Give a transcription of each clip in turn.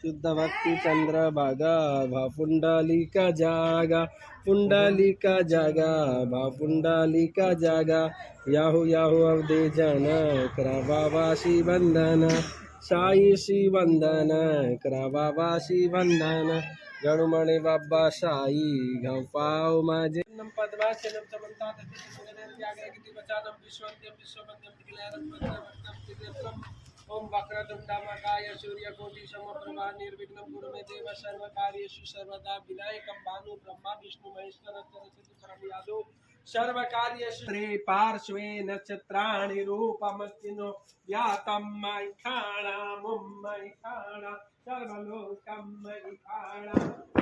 शुद्ध भक्ति चंद्र भागा भा पुंडलिका जागा पुंडलिका जागा भा पुंडलिका जागा याहू याहू अवधि जन करा बाबा श्री वंदन साई श्री वंदन करा बाबा श्री वंदन गणुमणि बाबा साई घाव पाव माझे नम पद्मासनम समन्तात सुगंधं त्यागयति वचानं विश्वंत्यं विश्ववंद्यं निखिलारत्मत्रं ओम वक्रतुंडमकाय सूर्यकोटि समप्रभा निर्विघ्नं कुरु मे देव सर्वकार्येषु सर्वदा विनायकं भानु ब्रह्मा विष्णु महेश्वर सरस्वती परम यादव सर्वकार्येषु त्रि पार्श्वे नक्षत्राणि रूपमस्तिनो व्यातं मयिखाणा मुम्मयिखाणा सर्वलोकं मयिखाणा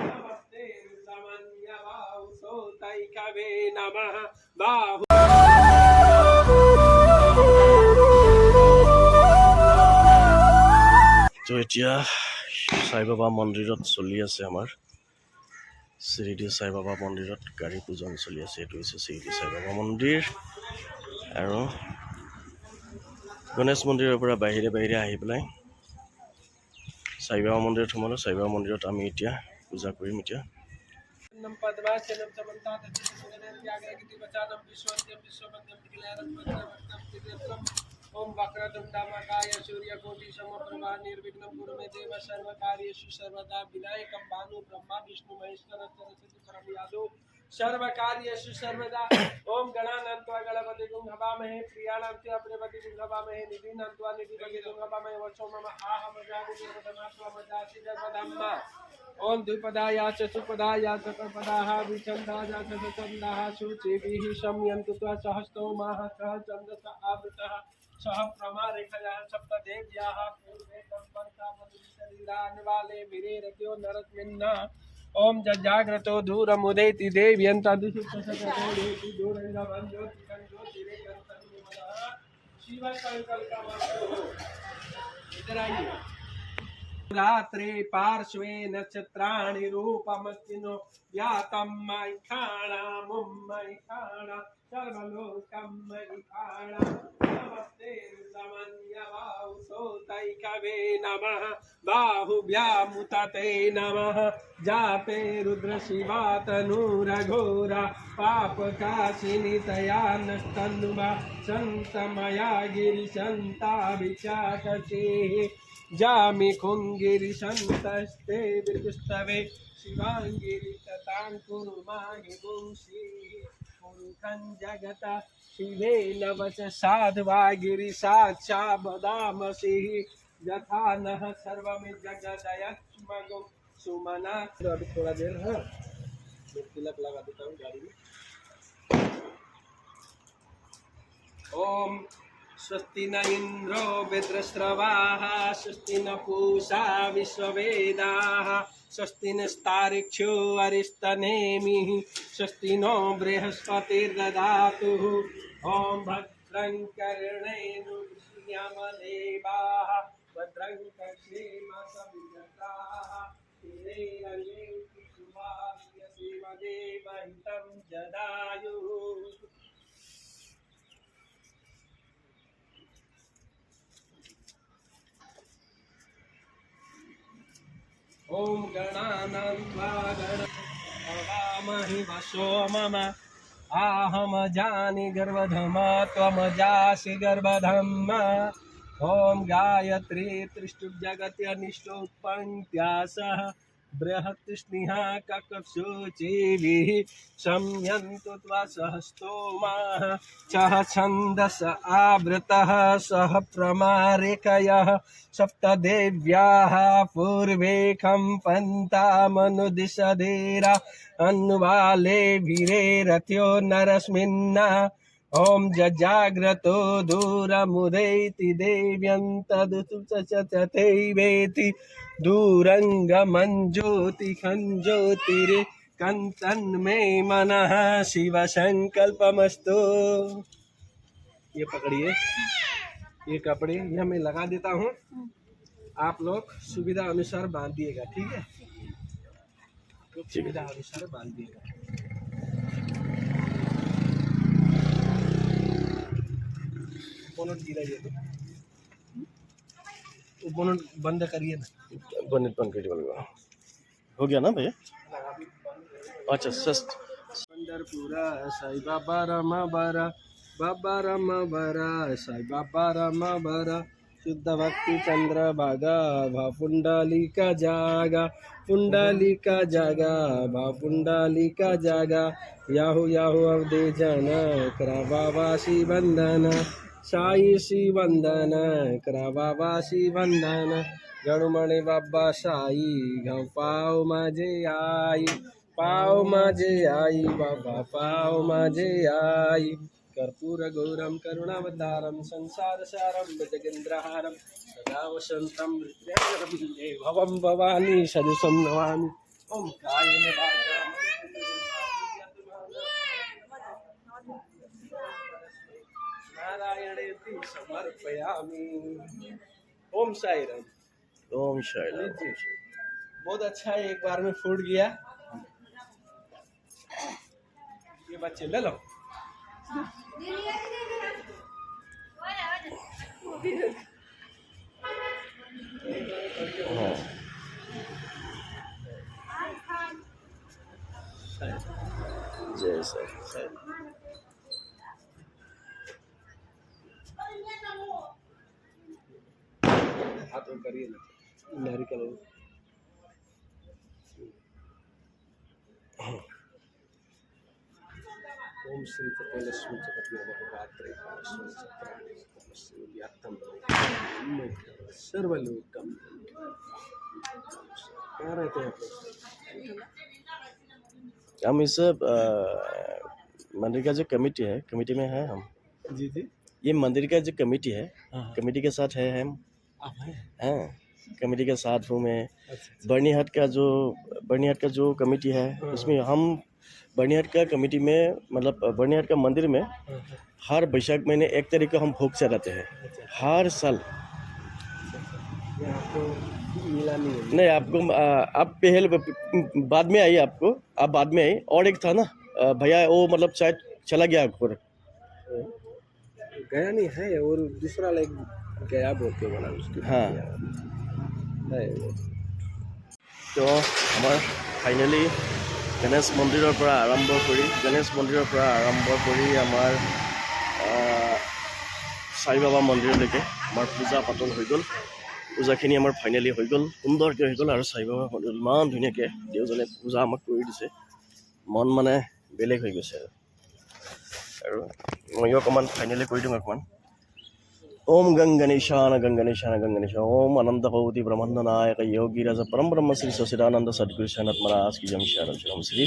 नमस्ते समन्यवासो तैकवे नमः बाहु তো এতিয়া সাই বাবা মন্দিৰত চলি আছে আমাৰ শ্ৰীদি সাই বাবা মন্দিৰত গাড়ী পূজন চলি আছে। এইটো হৈছে শ্ৰীদি সাই বাবা মন্দিৰ আৰু গণেশ মন্দিৰৰ পৰা বাহিৰে বাহিৰে আহি পেলাই সাই বাবা মন্দিৰত সোমালোঁ। সাই বাবা মন্দিৰত আমি এতিয়া পূজা কৰিম। এতিয়া नम पद्मासनम समन्तात सुगंधं त्यागयति वचानं विश्वंत्यं विश्ववंद्यं निखिलारत्मत्रं ओम वक्रतुंडमकाय सूर्यकोटि समप्रभा निर्विघ्नं कुरु मे देव सर्वकार्येषु सर्वदा विनायकं भानु ब्रह्मा विष्णु महेश्वर सरस्वती परम यादव सर्वकार्येषु सर्वदा ओम गणानान्त्वा गणपतिं हवामहे प्रियाणान्त्वा प्रियपतिं हवामहे निधिनान्त्वा निधिपतिं हवामहे वचो मम आहमजानि देवतमात्वा मजासि सर्वधम्मा ओम द्विपदाया चतुपदाया चतुर्पदाः विचन्दाया चतुर्चन्दाः शुचिभिः शम्यन्तु त्वा सहस्तोमाः सह चन्दस आवृतः सह प्रमारेखया सप्तदेव्याः पूर्वे शरीरान्वाले विरेरत्यो नरस्मिन्ना ओम जाग्रतो दूरमुदेति देव्यन्तदुषुप्तसकटोदेति दूरैरवञ्ज्योतिकञ्ज्योतिरेकन्तन्निमलः शिवसङ्कल्पमस्तु। इधर आइए। रात्रे पार्श्वे नक्षत्राणि रूपमस्तिनो व्यातं मयिखाणा मुम्मयिखाणा सर्वलोकं मयिखाणा नमस्ते समन्यवासो तैकवे नमः बाहुभ्यामुतते नमः जाते रुद्र शिवा तनूरघोरा पापकाशिनी तया नस्तन्नुवा सन्तमया गिरिशन्ताभिचाकचेः जामि खुङ्गिरिशन्तस्ते विदुस्तवे शिवाङ्गिरि तताङ्कुर्माहि पुंसि पुरुषं जगत शिवेन वच साध्वा गिरिसाक्षा वदामसि यथा नः सर्वमि जगदयक्ष्मगुं सुमना। अभी थोड़ा देर है तिलक लगा देता हूँ गाड़ी में। ओम स्वस्ति न इंद्रो वृत्रस्रवाः स्वस्ति न पूषा विश्ववेदाः स्वस्ति नस्तार्क्ष्यो अरिष्टनेमिः स्वस्ति नो बृहस्पतिर्दधातु ओम भद्रं कर्णेषु श्रियमदेवाः भद्रं कर्णेमसविजताः स्थिरैरङ्गैः शुभाभिः शिवदेवहितं जदायुः। ओम गणानान्त्वा गणपतिं वशो मम आहम जानि गर्भधम त्वमजासि गर्भधम ओम गायत्री त्रिष्टुप् जगत्यनिष्टोत्पन्त्यासः बृहत्स्निहा ककशुचिभिः शम्यन्तु त्वा सहस्तोमाः चः छन्दस आवृतः सह प्रमारेखयः सप्तदेव्याः पूर्वे कम्पन्तामनुदिशधीरा अन्वाले वीरेरथ्यो नरस्मिन्ना ओम जाग्रतो दूरमुदैति देव्यन्तदुसुचचतैवेति दूरङ्गमञ्ज्योतिखञ्ज्योतिरे कन्तन्मे मनः शिव संकल्पमस्तु। ये पकड़िए, ये कपड़े यह मैं लगा देता हूँ, आप लोग सुविधा अनुसार बांध दिएगा, ठीक है? सुविधा अनुसार बांध दिएगा। बोनट बंद करिए ना बंद कर दीजिए हो गया ना भैया अच्छा जस्ट पंढरपुरा साई बाबा रमा बरा बाबा रमा बरा साई बाबा रमा बरा शुद्ध भक्ति चंद्र भागा भा पुंडली का जागा पुंडली का जागा भा पुंडली का जागा याहू याहू अवधि जन करा बाबा शी वंदन साई शी वंदन करा बाबा शी वंदन गणुमणि बाबा साई घ पाव माझे आई पाव माझे आई बाबा पाव माझे आई कर्पूर गौरम करुणावतारम संसार सारम भजगेंद्रहारम सदा वसंतम हृदय भवम भवानी सदसम नमामि ओम कायेन वाचा नारायणेति समर्पयामि ओम साई राम ओम शायद बहुत अच्छा है एक बार में फूट गया ये बच्चे ले लो हाँ जय सर हाथ में करिए ना नारियल ओम श्री कपिलस्मी जगन्नाथपात्रे व्याप्तम सर्वलोकम कहाँ रहते हैं आप लोग? हम इस मंदिर का जो कमेटी है कमेटी में है हम जी जी ये मंदिर का जो कमेटी है हाँ कमेटी के साथ है हम आप हैं हैं कमेटी के साथ हूँ मैं अच्छा बर्निहाट का जो कमेटी है उसमें हम बर्निहाट का कमेटी में मतलब बर्निहाट का मंदिर में हाँ हर बैसाख महीने 1 तारीख को हम भोग चढ़ाते हैं अच्छा हर साल ये आपको मिला नहीं है नहीं आपको आप पहले बाद में आई आपको आप बाद में आई और एक था ना भैया वो मतलब शायद चला गया ऊपर गया नहीं है और दूसरा लाइक गया बोलते बोला उसके हाँ है तो हमार फाइनली गणेश मन्दिৰৰ পৰা আৰম্ভ কৰি আমাৰ সাই বাবা মন্দিৰলৈকে আমাৰ পূজা পাতল হৈ গ'ল পূজাখিনি আমাৰ ফাইনেলি হৈ গ'ল সুন্দৰকৈ হৈ গ'ল আৰু সাই বাবা মন্দিৰ ইমান ধুনীয়াকৈ দেওজনে পূজা আমাক কৰি দিছে মন মানে বেলেগ হৈ গৈছে আৰু ময়ো অকণমান ফাইনেলি কৰি দিওঁ অকণমান ओम गंगणेशान ओम अनंत भगवती ब्रह्मांड नायक योगी राज परम ब्रह्म श्री सचिदानंद सदगुरु शरणत महाराज की जम शरण शरण श्री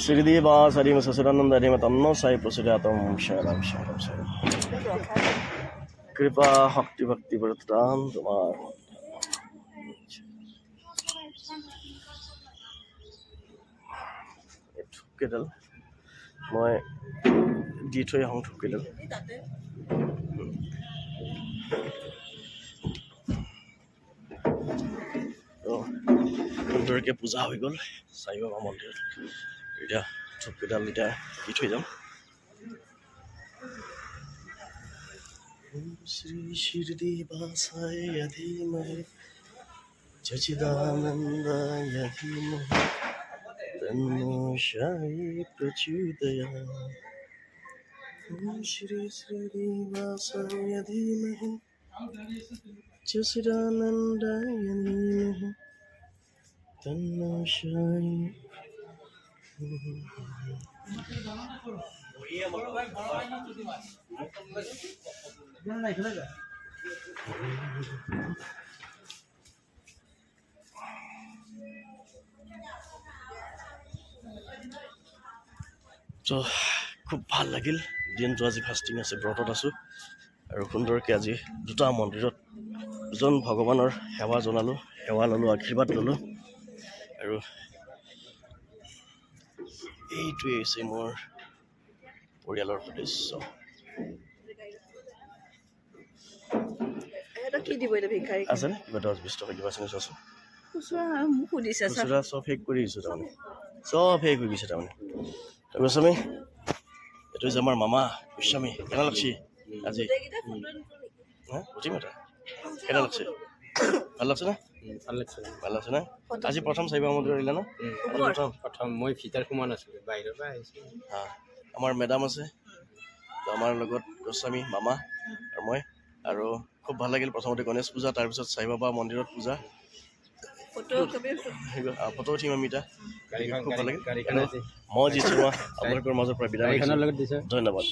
श्रीदेवास हरिम सचिदानंद हरिम तन्नो साई प्रसिद्धातम शरण शरण शरण कृपा भक्ति भक्ति प्रदान तुम्हार ठुकेडल मैं দি থৈ আহোঁ ठुकेडल সুন্দৰকৈ পূজা হৈ গ'ল সাই বাবা মন্দিৰত এতিয়া ধূপকেইডাল এতিয়া দি থৈ যাম শ্ৰী শিৰদেৱাসায় ধীমহি সচিদানন্দায় ধীমহি তন্নো সাই প্রচোদয়াৎ ओम श्री श्रीदेवासाय धीमहि सचिदानन्दाय धीमहि तन्नो साई তো খুব ভাল লাগিল দিনটো আজি ফাষ্টিং আছে ব্ৰতত আছোঁ আৰু সুন্দৰকৈ আজি দুটা মন্দিৰত দুজন ভগৱানৰ সেৱা জনালোঁ সেৱা ল'লোঁ আশীৰ্বাদ ল'লোঁ আৰু এইটোৱেই হৈছে মোৰ পৰিয়ালৰ সদস্য আছেনে কিবা 10-20 টকা কিবা আছেনে চোৱাচোন খুচুৰা চব শেষ কৰি দিছোঁ তাৰমানে চব শেষ হৈ গৈছে তাৰমানে গোস্বামী এইটো হৈছে আমাৰ মামা গোস্বামী কেনে লাগছি আজি হা বুজি মাতা কেনে লাগছে ভাল লাগছে না ভাল লাগছে ভাল লাগছে না আজি প্ৰথম সাইবাবা মন্দিৰ আহিলা না আজি প্ৰথম প্ৰথম মই ভিতৰ সোমোৱা নাছিলোঁ বাহিৰৰ পৰা আহিছোঁ আমাৰ মেডাম আছে তো আমাৰ লগত গোস্বামী মামা আৰু মই আৰু খুব ভাল লাগিল প্ৰথমতে গণেশ পূজা তাৰপিছত সাইবাবা মন্দিৰত পূজা ফটো উঠিম আমি এতিয়া খুব ভাল লাগিল মই জিছো আপোনালোকৰ মাজৰ পৰা বিদায় গাড়ীখনৰ লগত দিছে ধন্যবাদ